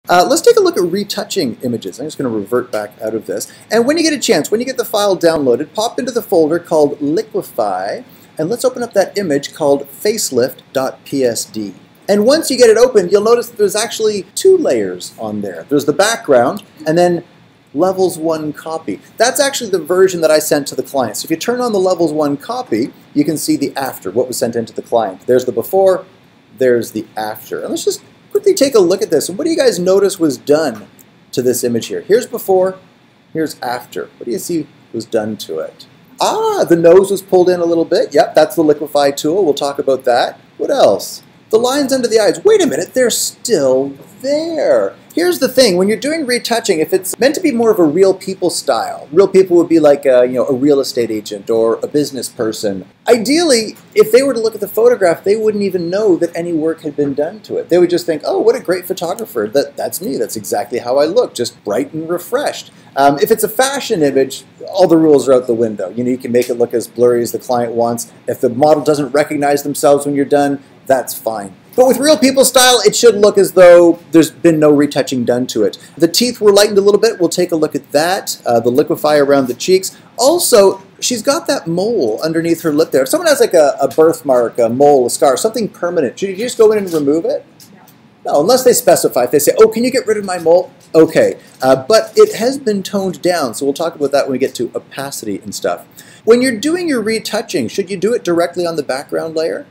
Let's take a look at retouching images. I'm just going to revert back out of this. And when you get a chance, when you get the file downloaded, pop into the folder called Liquify, and let's open up that image called facelift.psd. And once you get it open, you'll notice that there's actually two layers on there. There's the background, and then Levels 1 copy. That's actually the version that I sent to the client. So if you turn on the Levels 1 copy, you can see the after, what was sent into the client. There's the before, there's the after. And let's just quickly take a look at this. And what do you guys notice was done to this image here? Here's before, here's after. What do you see was done to it? Ah, the nose was pulled in a little bit. Yep, that's the Liquify tool. We'll talk about that. What else? The lines under the eyes. Wait a minute, they're still there. Here's the thing, when you're doing retouching, if it's meant to be more of a real people style, real people would be like a real estate agent or a business person. Ideally, if they were to look at the photograph, they wouldn't even know that any work had been done to it. They would just think, oh, what a great photographer. That's me. That's exactly how I look, just bright and refreshed. If it's a fashion image, all the rules are out the window. You can make it look as blurry as the client wants. If the model doesn't recognize themselves when you're done, that's fine. But with real people style, it should look as though there's been no retouching done to it. The teeth were lightened a little bit. We'll take a look at that. The Liquify around the cheeks. Also, she's got that mole underneath her lip there. If someone has like a birthmark, a mole, a scar, something permanent, should you just go in and remove it? No, unless they specify. If they say, oh, can you get rid of my mole? Okay. But it has been toned down, so we'll talk about that when we get to opacity and stuff. When you're doing your retouching, should you do it directly on the background layer?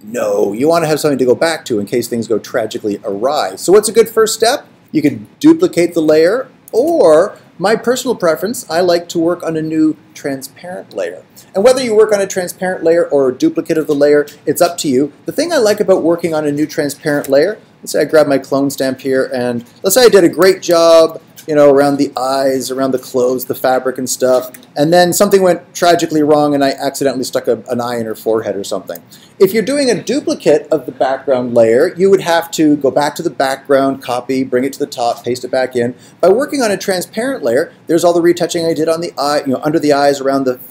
No, you want to have something to go back to in case things go tragically awry. So what's a good first step? You can duplicate the layer, or my personal preference, I like to work on a new transparent layer. And whether you work on a transparent layer or a duplicate of the layer, it's up to you. The thing I like about working on a new transparent layer, let's say I grab my clone stamp here, and let's say I did a great job, around the eyes, around the clothes, the fabric and stuff, and then something went tragically wrong and I accidentally stuck an eye in her forehead or something. If you're doing a duplicate of the background layer, you would have to go back to the background, copy, bring it to the top, paste it back in. By working on a transparent layer, there's all the retouching I did on the eye, under the eyes, around the,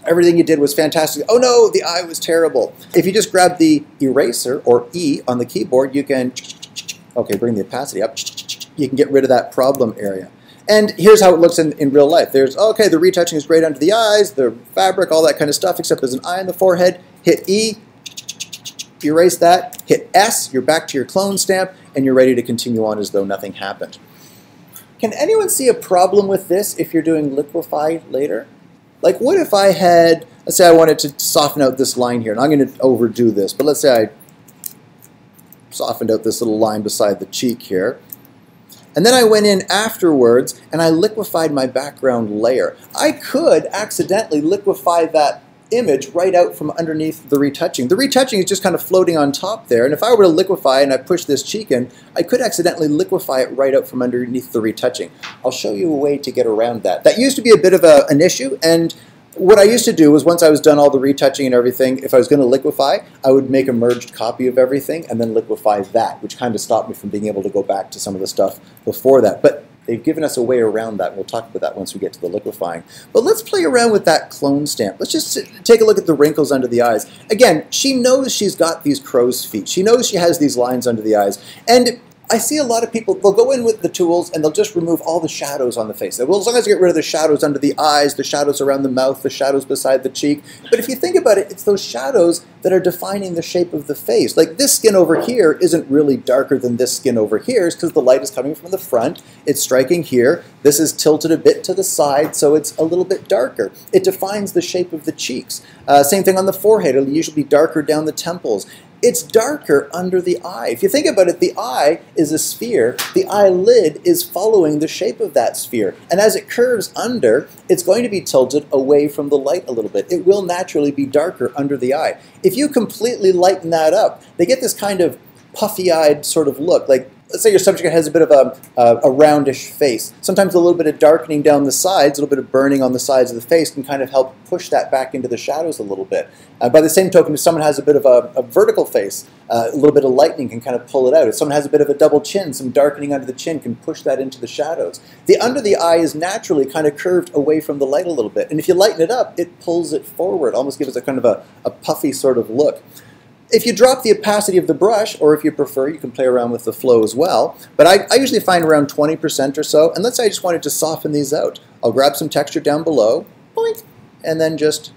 everything you did was fantastic. Oh no, the eye was terrible. If you just grab the eraser, or E, on the keyboard, you can, okay, bring the opacity up, you can get rid of that problem area. And here's how it looks in real life. There's, okay, the retouching is great under the eyes, the fabric, all that kind of stuff, except there's an eye on the forehead. Hit E, erase that, hit S, you're back to your clone stamp, and you're ready to continue on as though nothing happened. Can anyone see a problem with this if you're doing Liquify later? Like, what if I had, let's say I wanted to soften out this line here, and I'm going to overdo this, but let's say I softened out this little line beside the cheek here. And then I went in afterwards and I liquefied my background layer. I could accidentally liquefy that image right out from underneath the retouching. The retouching is just kind of floating on top there, and if I were to liquefy and I push this cheek in, I could accidentally liquefy it right out from underneath the retouching. I'll show you a way to get around that. That used to be a bit of an issue, and what I used to do was once I was done all the retouching and everything, if I was going to liquefy, I would make a merged copy of everything and then liquefy that, which kind of stopped me from being able to go back to some of the stuff before that. But they've given us a way around that. We'll talk about that once we get to the liquefying. But let's play around with that clone stamp. Let's just take a look at the wrinkles under the eyes. Again, she knows she's got these crow's feet. She knows she has these lines under the eyes. And I see a lot of people, they'll go in with the tools and they'll just remove all the shadows on the face. Well, as long as you get rid of the shadows under the eyes, the shadows around the mouth, the shadows beside the cheek. But if you think about it, it's those shadows that are defining the shape of the face. Like this skin over here isn't really darker than this skin over here because the light is coming from the front. It's striking here. This is tilted a bit to the side, so it's a little bit darker. It defines the shape of the cheeks. Same thing on the forehead. It'll usually be darker down the temples. It's darker under the eye. If you think about it, the eye is a sphere. The eyelid is following the shape of that sphere. And as it curves under, it's going to be tilted away from the light a little bit. It will naturally be darker under the eye. If you completely lighten that up, they get this kind of puffy-eyed sort of look. Like, let's say your subject has a bit of a roundish face. Sometimes a little bit of darkening down the sides, a little bit of burning on the sides of the face can kind of help push that back into the shadows a little bit. By the same token, if someone has a bit of a vertical face, a little bit of lightening can kind of pull it out. If someone has a bit of a double chin, some darkening under the chin can push that into the shadows. The under the eye is naturally kind of curved away from the light a little bit. And if you lighten it up, it pulls it forward, almost gives it a kind of a puffy sort of look. If you drop the opacity of the brush, or if you prefer, you can play around with the flow as well. But I usually find around 20% or so. And let's say I just wanted to soften these out. I'll grab some texture down below, boink, and then just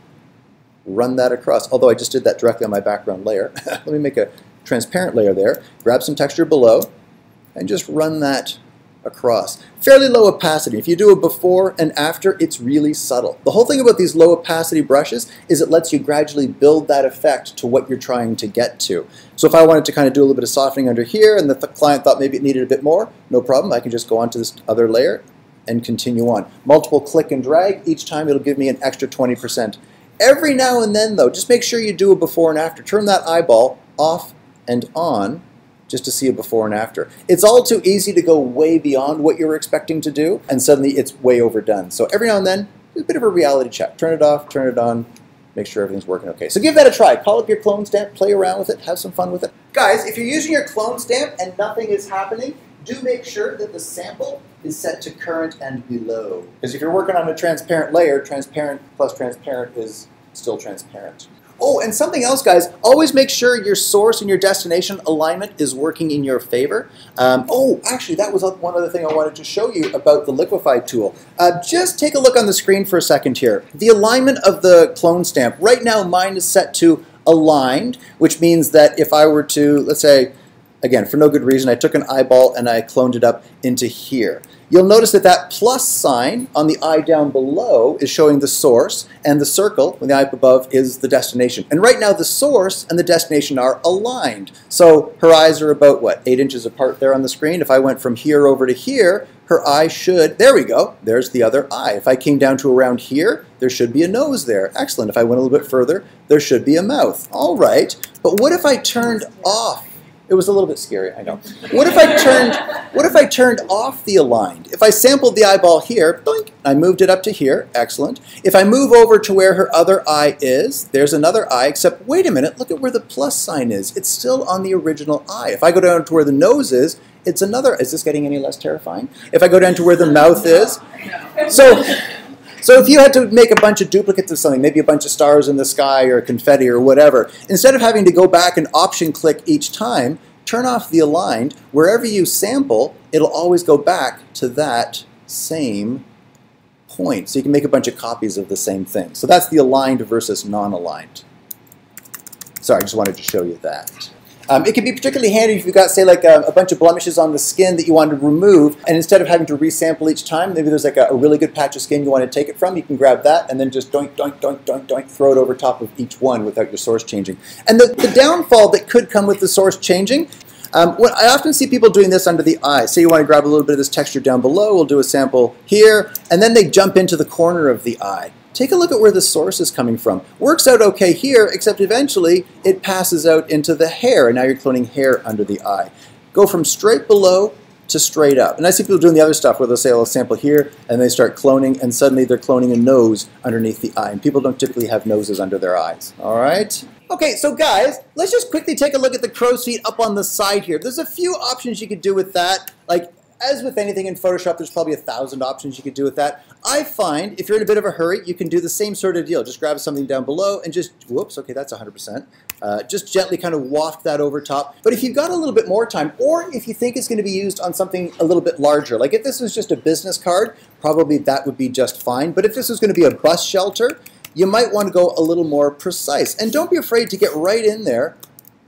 run that across. Although I just did that directly on my background layer. Let me make a transparent layer there. Grab some texture below, and just run that across. Fairly low opacity. If you do a before and after, it's really subtle. The whole thing about these low opacity brushes is it lets you gradually build that effect to what you're trying to get to. So if I wanted to kind of do a little bit of softening under here and the client thought maybe it needed a bit more, no problem. I can just go on to this other layer and continue on. Multiple click and drag. Each time it'll give me an extra 20%. Every now and then though, just make sure you do a before and after. Turn that eyeball off and on just to see a before and after. It's all too easy to go way beyond what you were expecting to do, and suddenly it's way overdone. So every now and then, a bit of a reality check. Turn it off, turn it on, make sure everything's working okay. So give that a try. Call up your clone stamp, play around with it, have some fun with it. Guys, if you're using your clone stamp and nothing is happening, do make sure that the sample is set to current and below. Because if you're working on a transparent layer, transparent plus transparent is still transparent. Oh, and something else, guys, always make sure your source and your destination alignment is working in your favor. Oh, actually, that was one other thing I wanted to show you about the Liquify tool. Just take a look on the screen for a second here. The alignment of the clone stamp, right now mine is set to aligned, which means that if I were to, let's say, again, for no good reason, I took an eyeball and I cloned it up into here. You'll notice that that plus sign on the eye down below is showing the source, and the circle with the eye up above is the destination. And right now the source and the destination are aligned. So her eyes are about, what, 8 inches apart there on the screen? If I went from here over to here, her eye should, there we go, there's the other eye. If I came down to around here, there should be a nose there. Excellent. If I went a little bit further, there should be a mouth. All right, but what if I turned off? It was a little bit scary, I know. What if I turned off the aligned? If I sampled the eyeball here, boink, I moved it up to here, excellent. If I move over to where her other eye is, there's another eye, except wait a minute, look at where the plus sign is. It's still on the original eye. If I go down to where the nose is, it's another. Is this getting any less terrifying? If I go down to where the mouth is, so if you had to make a bunch of duplicates of something, maybe a bunch of stars in the sky or confetti or whatever, instead of having to go back and option click each time, turn off the aligned. Wherever you sample, it'll always go back to that same point. So you can make a bunch of copies of the same thing. So that's the aligned versus non-aligned. Sorry, I just wanted to show you that. It can be particularly handy if you've got, say, like a bunch of blemishes on the skin that you want to remove, and instead of having to resample each time, maybe there's like a really good patch of skin you want to take it from, you can grab that and then just doink, doink, doink, doink, doink, throw it over top of each one without your source changing. And the downfall that could come with the source changing, I often see people doing this under the eye. Say you want to grab a little bit of this texture down below, we'll do a sample here, and then they jump into the corner of the eye. Take a look at where the source is coming from. Works out okay here, except eventually it passes out into the hair, and now you're cloning hair under the eye. Go from straight below to straight up. And I see people doing the other stuff where they'll say, I'll sample here, and they start cloning, and suddenly they're cloning a nose underneath the eye. And people don't typically have noses under their eyes. All right? Okay, so guys, let's just quickly take a look at the crow's feet up on the side here. There's a few options you could do with that. Like, as with anything in Photoshop, there's probably 1,000 options you could do with that. I find if you're in a bit of a hurry, you can do the same sort of deal. Just grab something down below and just, whoops, okay, that's 100%. Just gently kind of waft that over top. But if you've got a little bit more time, or if you think it's going to be used on something a little bit larger, like if this was just a business card, probably that would be just fine. But if this was going to be a bus shelter, you might want to go a little more precise. And don't be afraid to get right in there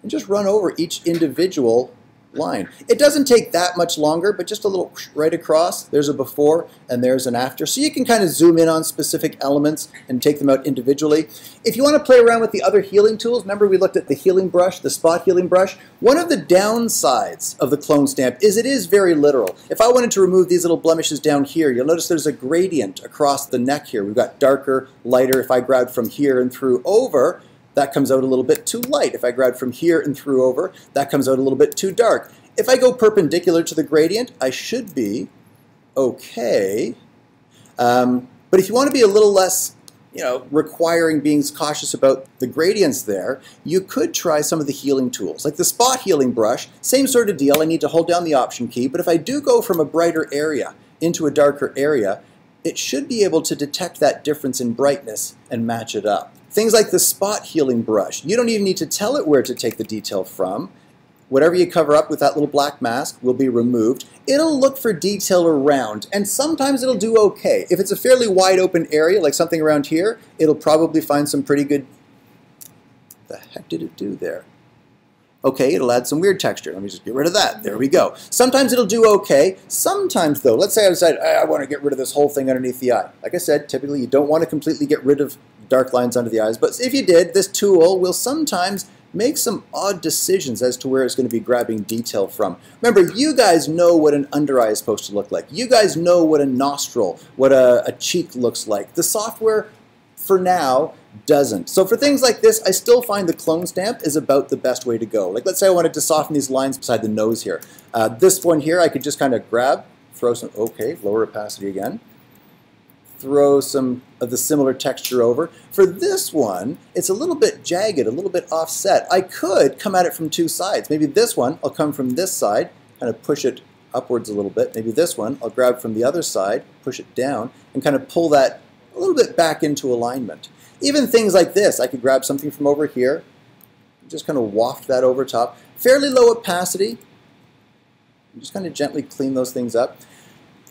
and just run over each individual line. It doesn't take that much longer, but just a little right across. There's a before and there's an after. So you can kind of zoom in on specific elements and take them out individually. If you want to play around with the other healing tools, remember we looked at the healing brush, the spot healing brush. One of the downsides of the clone stamp is it is very literal. If I wanted to remove these little blemishes down here, you'll notice there's a gradient across the neck here. We've got darker, lighter. If I grabbed from here and through over, that comes out a little bit too light. If I grab from here and through over, that comes out a little bit too dark. If I go perpendicular to the gradient, I should be okay. But if you want to be a little less, requiring being cautious about the gradients there, you could try some of the healing tools. Like the spot healing brush, same sort of deal. I need to hold down the option key, but if I do go from a brighter area into a darker area, it should be able to detect that difference in brightness and match it up. Things like the spot healing brush. You don't even need to tell it where to take the detail from. Whatever you cover up with that little black mask will be removed. It'll look for detail around, and sometimes it'll do okay. If it's a fairly wide open area, like something around here, it'll probably find some pretty good... What the heck did it do there? Okay, it'll add some weird texture. Let me just get rid of that. There we go. Sometimes it'll do okay. Sometimes, though, let's say I decide I want to get rid of this whole thing underneath the eye. Like I said, typically you don't want to completely get rid of dark lines under the eyes, but if you did, this tool will sometimes make some odd decisions as to where it's going to be grabbing detail from. Remember, you guys know what an under eye is supposed to look like. You guys know what a nostril, what a cheek looks like. The software, for now, doesn't. So for things like this, I still find the clone stamp is about the best way to go. Like let's say I wanted to soften these lines beside the nose here. This one here, I could just kind of grab, throw some, okay, lower opacity again. Throw some of the similar texture over. For this one, it's a little bit jagged, a little bit offset. I could come at it from two sides. Maybe this one, I'll come from this side, kind of push it upwards a little bit. Maybe this one, I'll grab from the other side, push it down, and kind of pull that a little bit back into alignment. Even things like this, I could grab something from over here, just kind of waft that over top. Fairly low opacity. Just kind of gently clean those things up.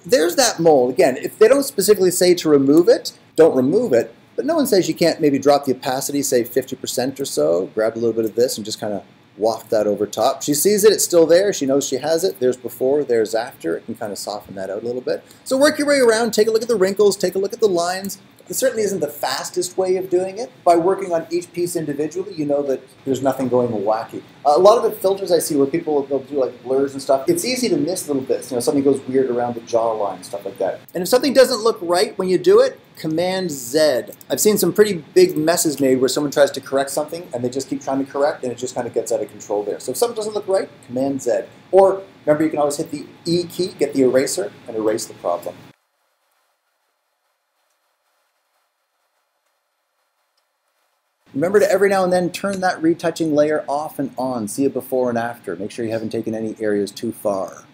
There's that mole. Again, if they don't specifically say to remove it, don't remove it. But no one says you can't maybe drop the opacity, say 50% or so. Grab a little bit of this and just kind of waft that over top. She sees it, it's still there. She knows she has it. There's before, there's after. It can kind of soften that out a little bit. So work your way around. Take a look at the wrinkles. Take a look at the lines. It certainly isn't the fastest way of doing it. By working on each piece individually, you know that there's nothing going wacky. A lot of the filters I see where people they'll do like blurs and stuff, it's easy to miss little bits. You know, something goes weird around the jawline, stuff like that. And if something doesn't look right when you do it, Command Z. I've seen some pretty big messes made where someone tries to correct something and they just keep trying to correct and it just kind of gets out of control there. So if something doesn't look right, Command Z. Or remember, you can always hit the E key, get the eraser, and erase the problem. Remember to every now and then turn that retouching layer off and on. See it before and after. Make sure you haven't taken any areas too far.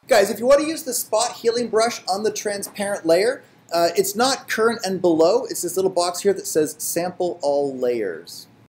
Guys, if you want to use the spot healing brush on the transparent layer, it's not current and below. It's this little box here that says sample all layers.